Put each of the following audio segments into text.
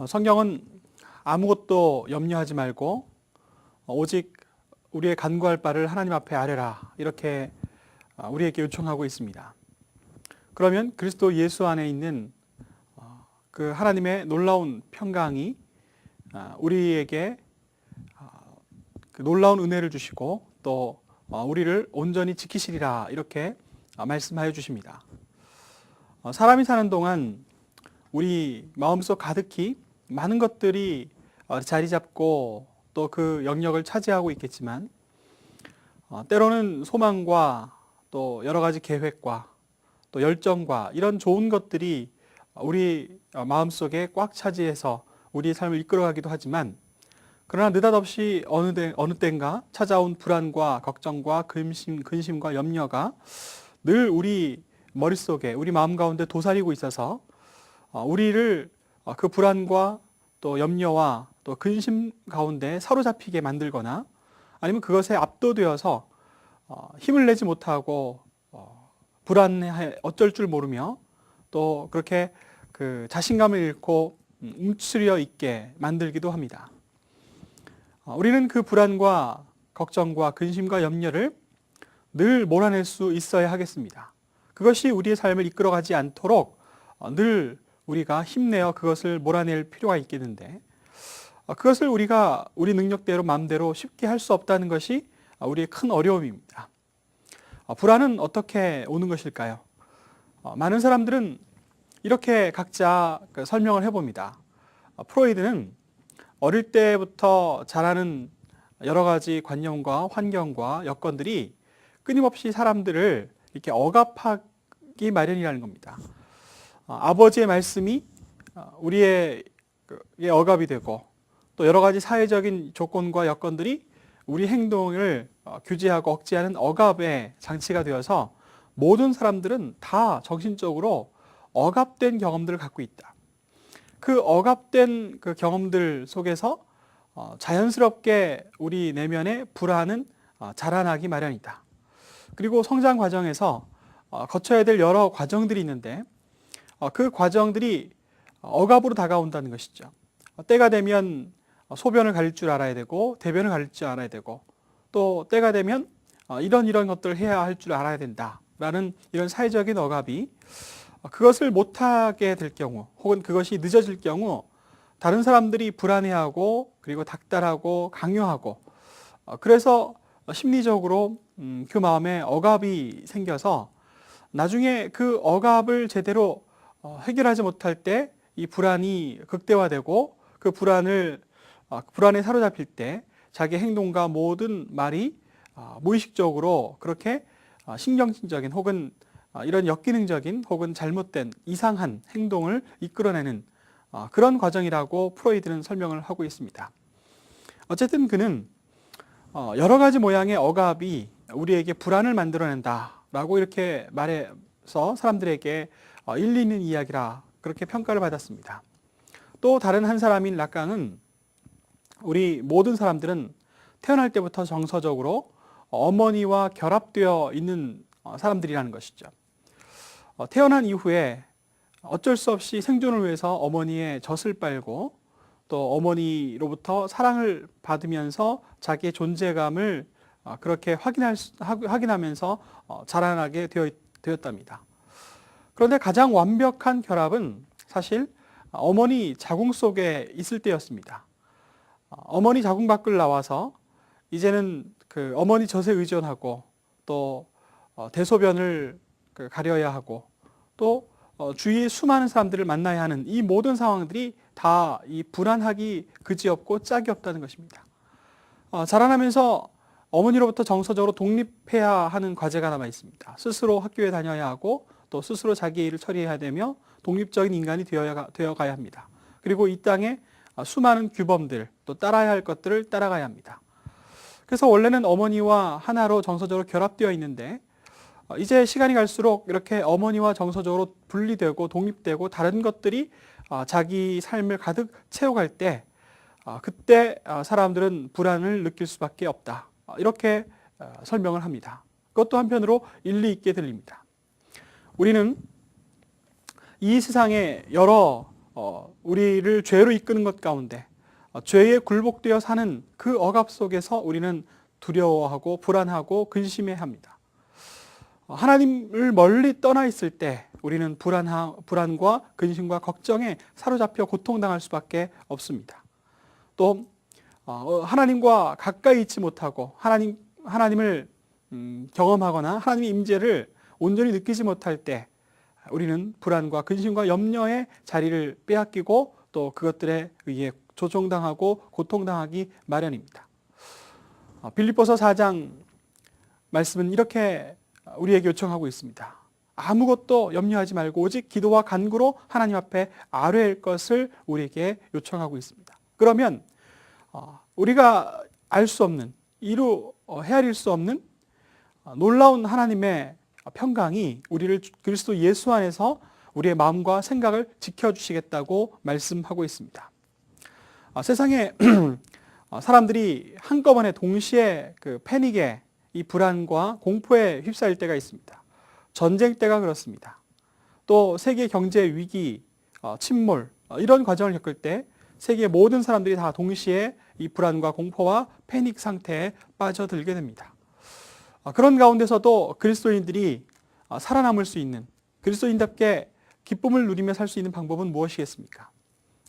성경은 아무것도 염려하지 말고 오직 우리의 간구할 바를 하나님 앞에 아뢰라, 이렇게 우리에게 요청하고 있습니다. 그러면 그리스도 예수 안에 있는 그 하나님의 놀라운 평강이 우리에게 그 놀라운 은혜를 주시고 또 우리를 온전히 지키시리라, 이렇게 말씀하여 주십니다. 사람이 사는 동안 우리 마음속 가득히 많은 것들이 자리 잡고 또 그 영역을 차지하고 있겠지만, 때로는 소망과 또 여러 가지 계획과 또 열정과 이런 좋은 것들이 우리 마음속에 꽉 차지해서 우리의 삶을 이끌어가기도 하지만, 그러나 느닷없이 어느 때인가 찾아온 불안과 걱정과 근심과 염려가 늘 우리 머릿속에, 우리 마음 가운데 도사리고 있어서 우리를 그 불안과 또 염려와 또 근심 가운데 사로잡히게 만들거나, 아니면 그것에 압도되어서 힘을 내지 못하고 불안해 어쩔 줄 모르며 또 그렇게 그 자신감을 잃고 움츠려 있게 만들기도 합니다. 우리는 그 불안과 걱정과 근심과 염려를 늘 몰아낼 수 있어야 하겠습니다. 그것이 우리의 삶을 이끌어가지 않도록 늘 우리가 힘내어 그것을 몰아낼 필요가 있겠는데, 그것을 우리가 우리 능력대로 마음대로 쉽게 할 수 없다는 것이 우리의 큰 어려움입니다. 불안은 어떻게 오는 것일까요? 많은 사람들은 이렇게 각자 설명을 해봅니다. 프로이드는 어릴 때부터 자라는 여러 가지 관념과 환경과 여건들이 끊임없이 사람들을 이렇게 억압하기 마련이라는 겁니다. 아버지의 말씀이 우리의 억압이 되고, 또 여러 가지 사회적인 조건과 여건들이 우리 행동을 규제하고 억제하는 억압의 장치가 되어서 모든 사람들은 다 정신적으로 억압된 경험들을 갖고 있다. 그 억압된 그 경험들 속에서 자연스럽게 우리 내면의 불안은 자라나기 마련이다. 그리고 성장 과정에서 거쳐야 될 여러 과정들이 있는데, 그 과정들이 억압으로 다가온다는 것이죠. 때가 되면 소변을 가릴 줄 알아야 되고, 대변을 가릴 줄 알아야 되고, 또 때가 되면 이런 것들을 해야 할 줄 알아야 된다라는 이런 사회적인 억압이, 그것을 못하게 될 경우, 혹은 그것이 늦어질 경우 다른 사람들이 불안해하고, 그리고 닥달하고 강요하고, 그래서 심리적으로 그 마음에 억압이 생겨서 나중에 그 억압을 제대로 해결하지 못할 때 이 불안이 극대화되고, 그 불안에 사로잡힐 때 자기 행동과 모든 말이 무의식적으로 그렇게 신경질적인 혹은 이런 역기능적인 혹은 잘못된 이상한 행동을 이끌어내는 그런 과정이라고 프로이드는 설명을 하고 있습니다. 어쨌든 그는 여러 가지 모양의 억압이 우리에게 불안을 만들어낸다라고 이렇게 말해서 사람들에게 일리 있는 이야기라 그렇게 평가를 받았습니다. 또 다른 한 사람인 락강은 우리 모든 사람들은 태어날 때부터 정서적으로 어머니와 결합되어 있는 사람들이라는 것이죠. 태어난 이후에 어쩔 수 없이 생존을 위해서 어머니의 젖을 빨고, 또 어머니로부터 사랑을 받으면서 자기의 존재감을 그렇게 확인하면서 자라나게 되었답니다. 그런데 가장 완벽한 결합은 사실 어머니 자궁 속에 있을 때였습니다. 어머니 자궁 밖을 나와서 이제는 그 어머니 젖에 의존하고, 또 대소변을 가려야 하고, 또 주위에 수많은 사람들을 만나야 하는 이 모든 상황들이 다 이 불안하기 그지없고 짝이 없다는 것입니다. 자라나면서 어머니로부터 정서적으로 독립해야 하는 과제가 남아 있습니다. 스스로 학교에 다녀야 하고, 또 스스로 자기의 일을 처리해야 되며 독립적인 인간이 되어가야 합니다. 그리고 이 땅에 수많은 규범들, 또 따라야 할 것들을 따라가야 합니다. 그래서 원래는 어머니와 하나로 정서적으로 결합되어 있는데, 이제 시간이 갈수록 이렇게 어머니와 정서적으로 분리되고 독립되고 다른 것들이 자기 삶을 가득 채워갈 때, 그때 사람들은 불안을 느낄 수밖에 없다, 이렇게 설명을 합니다. 그것도 한편으로 일리 있게 들립니다. 우리는 이 세상에 여러 우리를 죄로 이끄는 것 가운데 죄에 굴복되어 사는 그 억압 속에서 우리는 두려워하고 불안하고 근심해야 합니다. 하나님을 멀리 떠나 있을 때 우리는 불안과 근심과 걱정에 사로잡혀 고통당할 수밖에 없습니다. 또 하나님과 가까이 있지 못하고 하나님을 경험하거나 하나님의 임재를 온전히 느끼지 못할 때 우리는 불안과 근심과 염려의 자리를 빼앗기고 또 그것들에 의해 조종당하고 고통당하기 마련입니다. 빌립보서 4장 말씀은 이렇게 우리에게 요청하고 있습니다. 아무것도 염려하지 말고 오직 기도와 간구로 하나님 앞에 아뢰일 것을 우리에게 요청하고 있습니다. 그러면 우리가 알 수 없는, 헤아릴 수 없는 놀라운 하나님의 평강이 우리를 그리스도 예수 안에서 우리의 마음과 생각을 지켜주시겠다고 말씀하고 있습니다. 세상에 사람들이 한꺼번에 동시에 그 패닉에 이 불안과 공포에 휩싸일 때가 있습니다. 전쟁 때가 그렇습니다. 또 세계 경제 위기, 침몰 이런 과정을 겪을 때 세계 모든 사람들이 다 동시에 이 불안과 공포와 패닉 상태에 빠져들게 됩니다. 그런 가운데서도 그리스도인들이 살아남을 수 있는, 그리스도인답게 기쁨을 누리며 살 수 있는 방법은 무엇이겠습니까?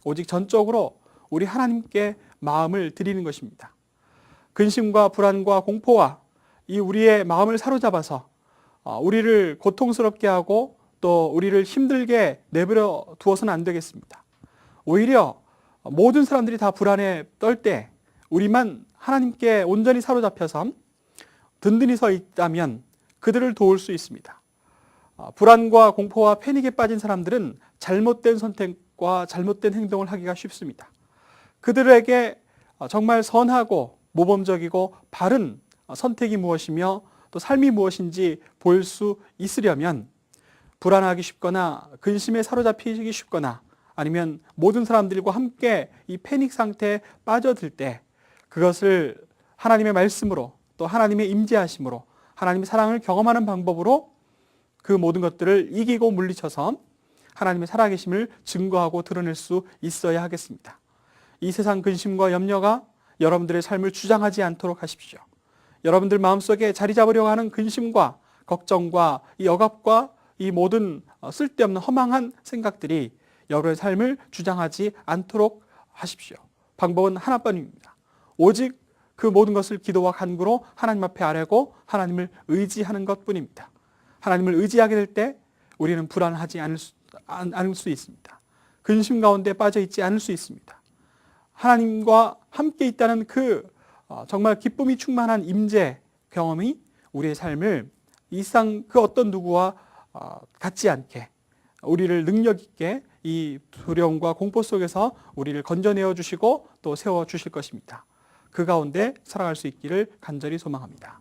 오직 전적으로 우리 하나님께 마음을 드리는 것입니다. 근심과 불안과 공포와 이 우리의 마음을 사로잡아서 우리를 고통스럽게 하고 또 우리를 힘들게 내버려 두어서는 안 되겠습니다. 오히려 모든 사람들이 다 불안에 떨 때 우리만 하나님께 온전히 사로잡혀서 든든히 서 있다면 그들을 도울 수 있습니다. 불안과 공포와 패닉에 빠진 사람들은 잘못된 선택과 잘못된 행동을 하기가 쉽습니다. 그들에게 정말 선하고 모범적이고 바른 선택이 무엇이며 또 삶이 무엇인지 볼 수 있으려면 불안하기 쉽거나 근심에 사로잡히기 쉽거나 아니면 모든 사람들과 함께 이 패닉 상태에 빠져들 때 그것을 하나님의 말씀으로 또 하나님의 임재하심으로 하나님의 사랑을 경험하는 방법으로 그 모든 것들을 이기고 물리쳐서 하나님의 살아계심을 증거하고 드러낼 수 있어야 하겠습니다. 이 세상 근심과 염려가 여러분들의 삶을 주장하지 않도록 하십시오. 여러분들 마음속에 자리 잡으려고 하는 근심과 걱정과 이 억압과 이 모든 쓸데없는 허망한 생각들이 여러분의 삶을 주장하지 않도록 하십시오. 방법은 하나뿐입니다. 오직 그 모든 것을 기도와 간구로 하나님 앞에 아뢰고 하나님을 의지하는 것뿐입니다. 하나님을 의지하게 될 때 우리는 불안하지 않을 수 있습니다. 근심 가운데 빠져 있지 않을 수 있습니다. 하나님과 함께 있다는 그 정말 기쁨이 충만한 임재 경험이 우리의 삶을 이 세상 그 어떤 누구와 같지 않게 우리를 능력 있게 이 두려움과 공포 속에서 우리를 건져내어 주시고 또 세워 주실 것입니다. 그 가운데 살아갈 수 있기를 간절히 소망합니다.